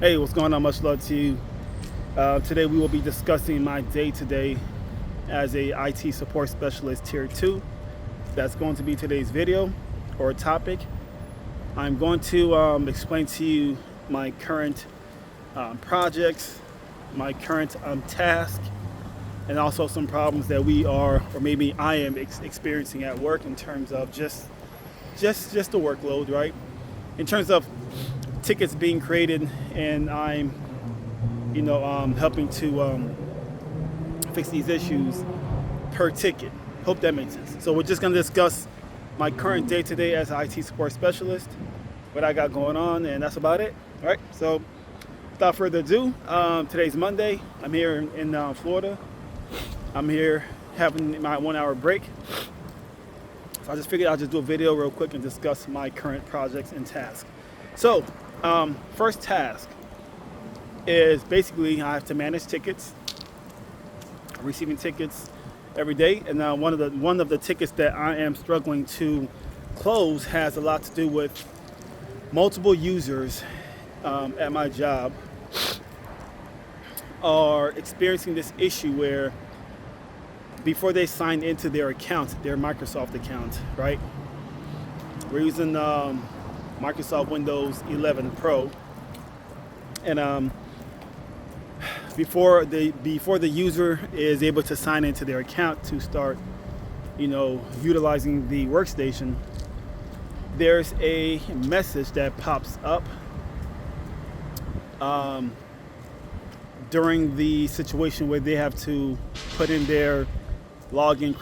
Hey, what's going on? Much love to you. Today we will be discussing my day-to-day as a IT support specialist tier 2. That's going to be today's video or topic. I'm going to explain to you my current projects, my current task, and also some problems that we are, or maybe I am experiencing at work in terms of just the workload, right? In terms of tickets being created, and I'm helping to fix these issues per ticket. Hope that makes sense. So we're just going to discuss my current day-to-day as an IT support specialist, what I got going on, and that's about it. All right. So without further ado, today's Monday. I'm here in Florida. I'm here having my 1 hour break. So I just figured I'll just do a video real quick and discuss my current projects and tasks. So first task is basically I have to manage tickets, receiving tickets every day, and one of the tickets that I am struggling to close has a lot to do with multiple users at my job are experiencing this issue where before they sign into their account, their Microsoft account, right? We're using Microsoft Windows 11 Pro, and before the user is able to sign into their account to start, utilizing the workstation, there's a message that pops up during the situation where they have to put in their login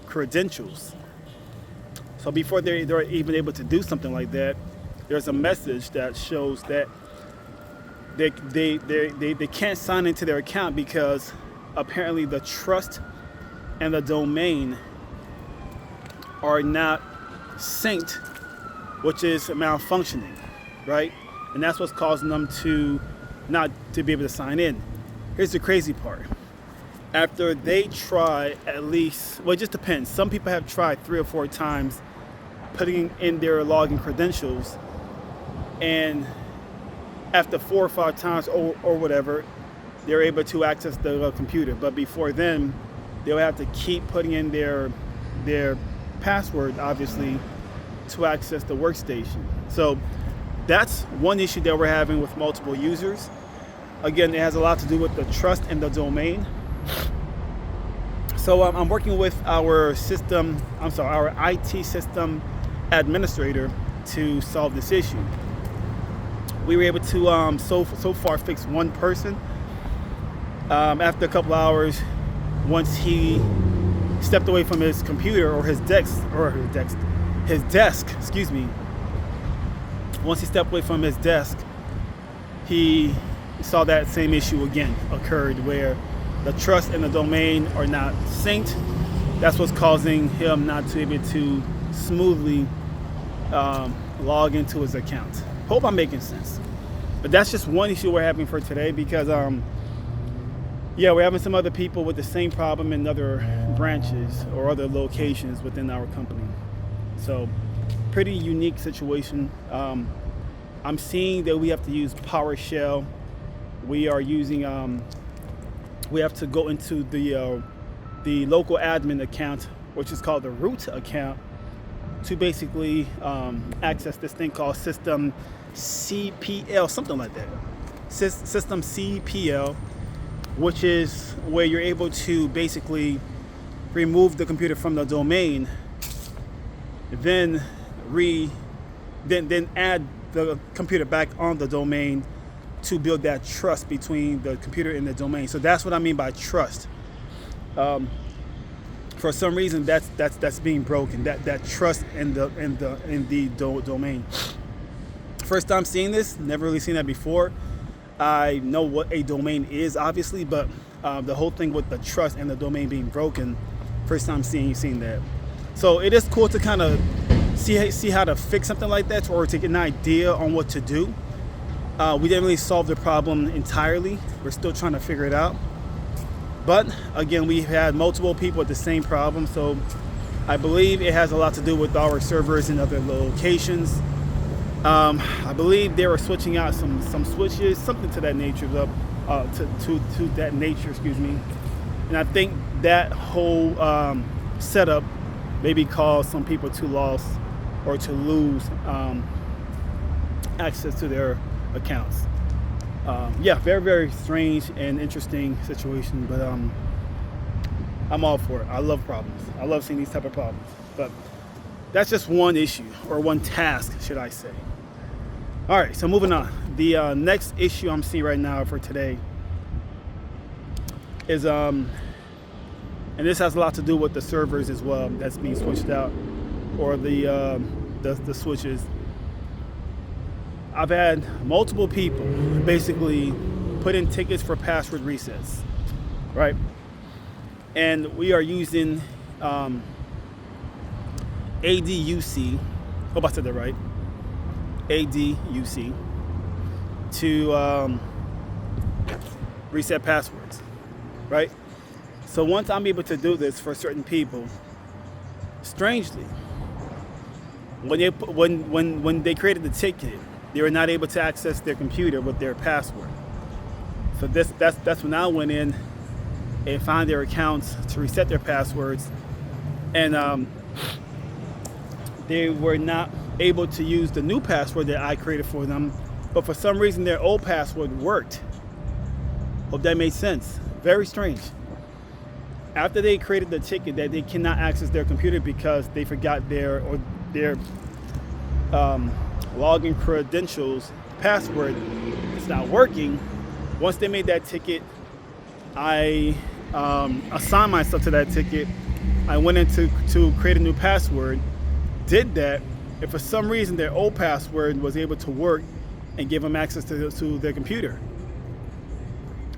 credentials. So before they're even able to do something like that, there's a message that shows that they can't sign into their account because apparently the trust and the domain are not synced, which is malfunctioning, right? And that's what's causing them to not to be able to sign in. Here's the crazy part. After they try at least, well, it just depends. Some people have tried 3 or 4 times putting in their login credentials, and after 4 or 5 times or whatever, they're able to access the computer. But before then, they'll have to keep putting in their password, obviously, to access the workstation. So that's one issue that we're having with multiple users. Again, it has a lot to do with the trust and the domain. So I'm working with our IT system administrator to solve this issue. We were able to so far fix one person. After a couple hours, once he stepped away from his computer or his desk, excuse me. Once he stepped away from his desk, he saw that same issue again occurred where the trust and the domain are not synced. That's what's causing him not to be able to smoothly log into his account. Hope I'm making sense. But that's just one issue we're having for today because we're having some other people with the same problem in other branches or other locations within our company. So pretty unique situation. I'm seeing that we have to use PowerShell. We are using we have to go into the local admin account, which is called the root account, to basically access this thing called System CPL, something like that. System CPL, which is where you're able to basically remove the computer from the domain, then add the computer back on the domain to build that trust between the computer and the domain. So that's what I mean by trust. For some reason, that's being broken. That trust in the domain. First time seeing this. Never really seen that before. I know what a domain is, obviously, but the whole thing with the trust and the domain being broken, first time seeing that. So it is cool to kind of see how to fix something like that, or to get an idea on what to do. We didn't really solve the problem entirely. We're still trying to figure it out. But again, we've had multiple people with the same problem, so I believe it has a lot to do with our servers in other locations. I believe they were switching out some switches, something to that nature, to that nature, excuse me. And I think that whole setup maybe caused some people to lose or to lose access to their accounts. Yeah, very, very strange and interesting situation, but I'm all for it. I love problems. I love seeing these type of problems. But that's just one issue, or one task, should I say. All right, so moving on. The next issue I'm seeing right now for today is, and this has a lot to do with the servers as well that's being switched out, or the switches. I've had multiple people basically put in tickets for password resets, right? And we are using ADUC, hope I said that right, ADUC, to reset passwords, right? So once I'm able to do this for certain people, strangely, when they created the ticket, they were not able to access their computer with their password. So that's when I went in and found their accounts to reset their passwords, and they were not able to use the new password that I created for them, but for some reason their old password worked. Hope that made sense. Very strange. After they created the ticket that they cannot access their computer because they forgot their login credentials, password, it's not working. Once they made that ticket, I assigned myself to that ticket. I went in to create a new password, did that, and for some reason their old password was able to work and give them access to their computer.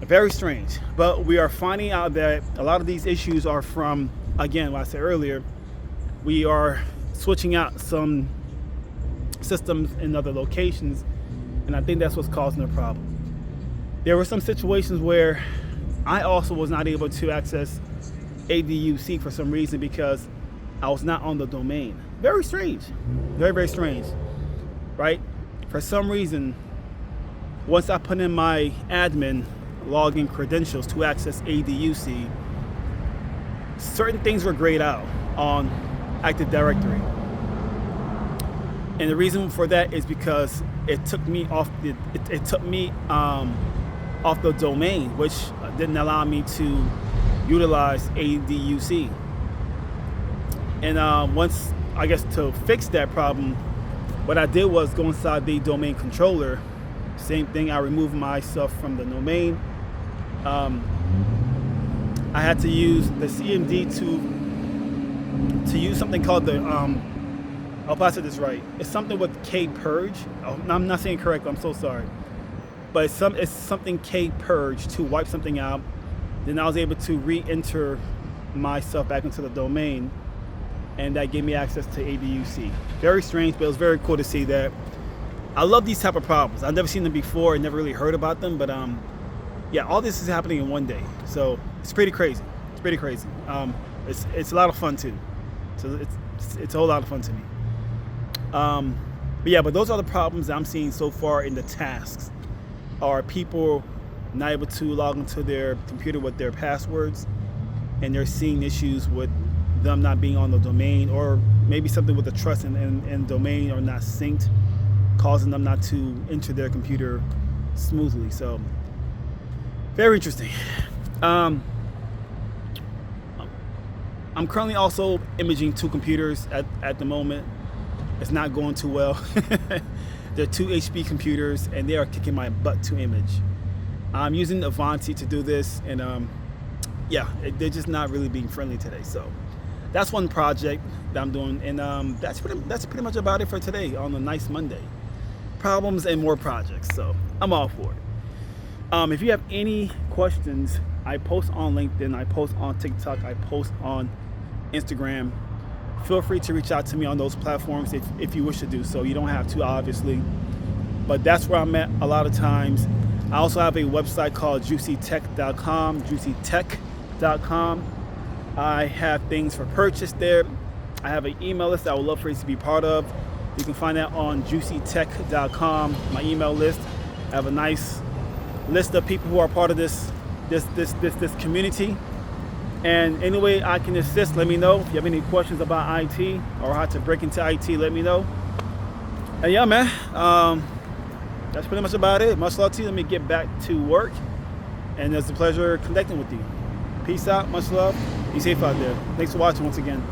Very strange. But we are finding out that a lot of these issues are from, again, what I said earlier, we are switching out some systems in other locations, and I think that's what's causing the problem. There were some situations where I also was not able to access ADUC for some reason because I was not on the domain. Very strange. Very, very strange, right? For some reason, once I put in my admin login credentials to access ADUC, certain things were grayed out on Active Directory. And the reason for that is because it took me off the domain, which didn't allow me to utilize ADUC. And once, I guess, to fix that problem, what I did was go inside the domain controller. Same thing, I removed myself from the domain. I had to use the CMD to use something called the I hope I said this right. It's something with K purge. Oh, I'm not saying it correctly, I'm so sorry. But it's something K purge to wipe something out. Then I was able to re-enter myself back into the domain, and that gave me access to ADUC. Very strange, but it was very cool to see that. I love these type of problems. I've never seen them before, never really heard about them, but yeah, all this is happening in one day. So it's pretty crazy. It's pretty crazy. It's a lot of fun too. So it's a whole lot of fun to me. But yeah, but those are the problems that I'm seeing so far in the tasks. Are people not able to log into their computer with their passwords, and they're seeing issues with them not being on the domain, or maybe something with the trust and domain are not synced, causing them not to enter their computer smoothly. So very interesting. I'm currently also imaging 2 computers at the moment. It's not going too well. They're 2 HP computers, and they are kicking my butt to image. I'm using Avanti to do this, and yeah, they're just not really being friendly today. So that's one project that I'm doing, and that's pretty much about it for today on a nice Monday. Problems and more projects, so I'm all for it. If you have any questions, I post on LinkedIn, I post on TikTok, I post on Instagram. Feel free to reach out to me on those platforms if you wish to do so. You don't have to, obviously, but that's where I'm at a lot of times. I also have a website called juicytech.com, juicytech.com. I have things for purchase there. I have an email list that I would love for you to be part of. You can find that on juicytech.com, my email list. I have a nice list of people who are part of this community. And any way I can assist, let me know. If you have any questions about IT or how to break into IT, let me know. And yeah, man, that's pretty much about it. Much love to you. Let me get back to work. And it's a pleasure connecting with you. Peace out. Much love. Be safe out there. Thanks for watching once again.